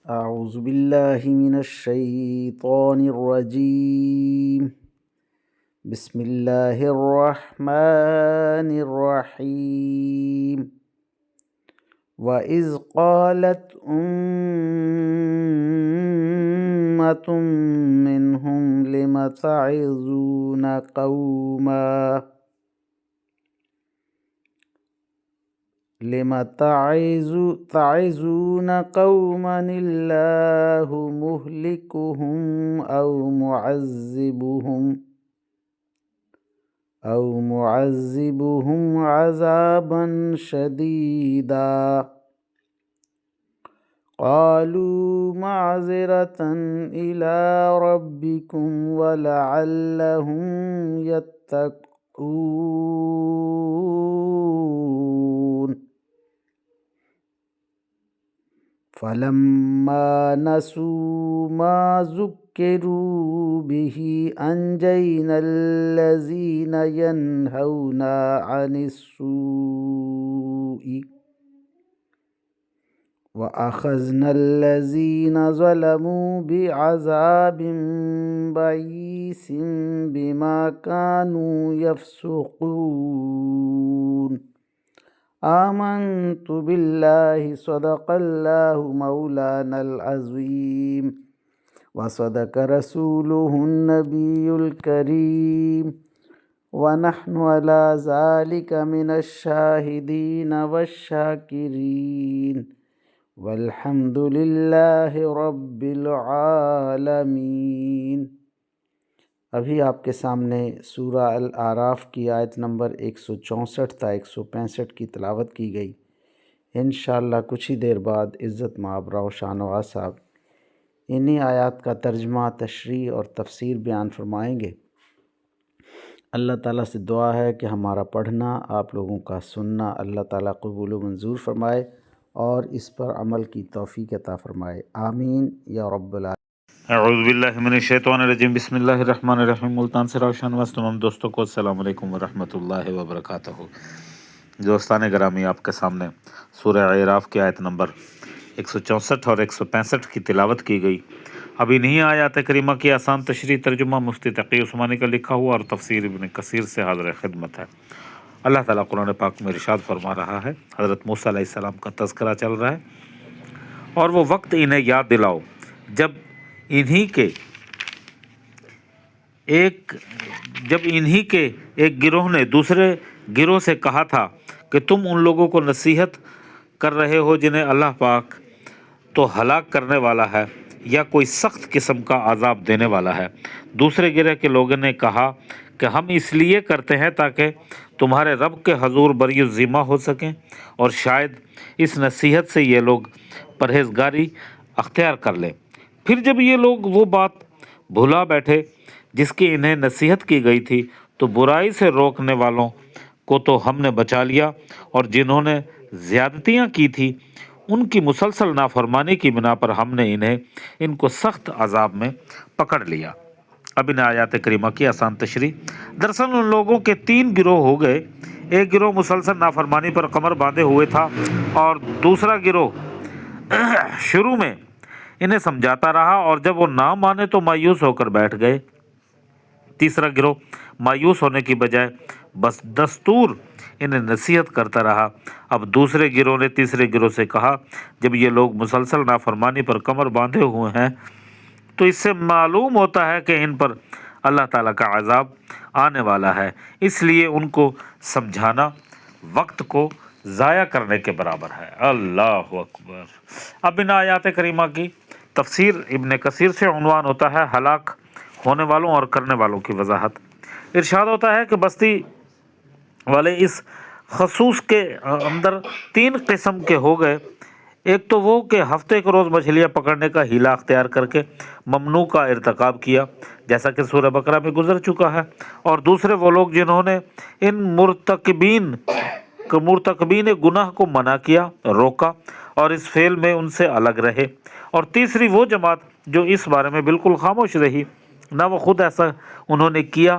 أعوذ بالله من الشيطان الرجيم. بسم الله الرحمن الرحيم. وإذ قالت أمة منهم لم تعظون قوما الله مهلكهم أو معذبهم عذابا شديدا. قالوا معذرة إلى ربكم ولعلهم يتقون. فلما نسوا ما ذكروا به أنجينا الذين ينهون عن السوء وأخذنا الذين ظلموا بعذاب بئيس بما كانوا يفسقون. آمنت بالله صدق الله مولانا العظيم وصدق رسوله النبي الكريم ونحن على ذلك من الشاهدين والشاكرين والحمد لله رب العالمین۔ ابھی آپ کے سامنے سورہ الاعراف کی آیت نمبر 164 تا 165 کی تلاوت کی گئی۔ انشاءاللہ کچھ ہی دیر بعد عزت مآب راؤ شاہ نواز صاحب انہی آیات کا ترجمہ، تشریح اور تفسیر بیان فرمائیں گے۔ اللہ تعالیٰ سے دعا ہے کہ ہمارا پڑھنا، آپ لوگوں کا سننا اللہ تعالیٰ قبول و منظور فرمائے اور اس پر عمل کی توفیق عطا فرمائے، آمین یا رب العالمین۔ اعوذ باللہ من الشیطان الرجیم، بسم اللہ الرحمن الرحیم۔ ملتان سے روشن وست تمام دوستوں کو السلام علیکم ورحمۃ اللہ وبرکاتہ۔ دوستان گرامی، آپ کے سامنے سورہ اعراف کی آیت نمبر 164 اور 165 کی تلاوت کی گئی۔ اب انہی آیات کریمہ کی آسان تشریح ترجمہ مفتی تقی عثمانی کا لکھا ہوا اور تفسیر ابن کثیر سے حاضر خدمت ہے۔ اللہ تعالیٰ قرآن پاک میں ارشاد فرما رہا ہے، حضرت موسیٰ علیہ السلام کا تذکرہ چل رہا ہے، اور وہ وقت انہیں یاد دلاؤ جب انہی کے ایک گروہ نے دوسرے گروہ سے کہا تھا کہ تم ان لوگوں کو نصیحت کر رہے ہو جنہیں اللہ پاک تو ہلاک کرنے والا ہے یا کوئی سخت قسم کا عذاب دینے والا ہے۔ دوسرے گروہ کے لوگوں نے کہا کہ ہم اس لیے کرتے ہیں تاکہ تمہارے رب کے حضور بری الذمہ ہو سکیں، اور شاید اس نصیحت سے یہ لوگ پرہیزگاری اختیار کر لیں۔ پھر جب یہ لوگ وہ بات بھلا بیٹھے جس کی انہیں نصیحت کی گئی تھی تو برائی سے روکنے والوں کو تو ہم نے بچا لیا، اور جنہوں نے زیادتیاں کی تھی ان کی مسلسل نافرمانی کی بنا پر ہم نے ان کو سخت عذاب میں پکڑ لیا۔ اب ان آیات کریمہ کی آسان تشریح۔ دراصل ان لوگوں کے 3 گروہ ہو گئے۔ ایک گروہ مسلسل نافرمانی پر کمر باندھے ہوئے تھا، اور دوسرا گروہ شروع میں انہیں سمجھاتا رہا اور جب وہ نہ مانے تو مایوس ہو کر بیٹھ گئے۔ تیسرا گروہ مایوس ہونے کی بجائے بس دستور انہیں نصیحت کرتا رہا۔ اب دوسرے گروہ نے تیسرے گروہ سے کہا، جب یہ لوگ مسلسل نافرمانی پر کمر باندھے ہوئے ہیں تو اس سے معلوم ہوتا ہے کہ ان پر اللہ تعالیٰ کا عذاب آنے والا ہے، اس لیے ان کو سمجھانا وقت کو ضائع کرنے کے برابر ہے۔ اللہ اکبر۔ اب ان آیات کریمہ کی تفسیر ابن کثیر سے عنوان ہوتا ہے ہلاک ہونے والوں اور کرنے والوں کی وضاحت۔ ارشاد ہوتا ہے کہ بستی والے اس خصوص کے اندر 3 قسم کے ہو گئے۔ ایک تو وہ کہ ہفتے کے روز مچھلیاں پکڑنے کا حیلہ اختیار کر کے ممنوع کا ارتکاب کیا، جیسا کہ سورہ بقرہ میں گزر چکا ہے، اور دوسرے وہ لوگ جنہوں نے ان مرتکبین گناہ کو منع کیا، روکا اور اس فعل میں ان سے الگ رہے، اور تیسری وہ جماعت جو اس بارے میں بالکل خاموش رہی، نہ وہ خود ایسا انہوں نے کیا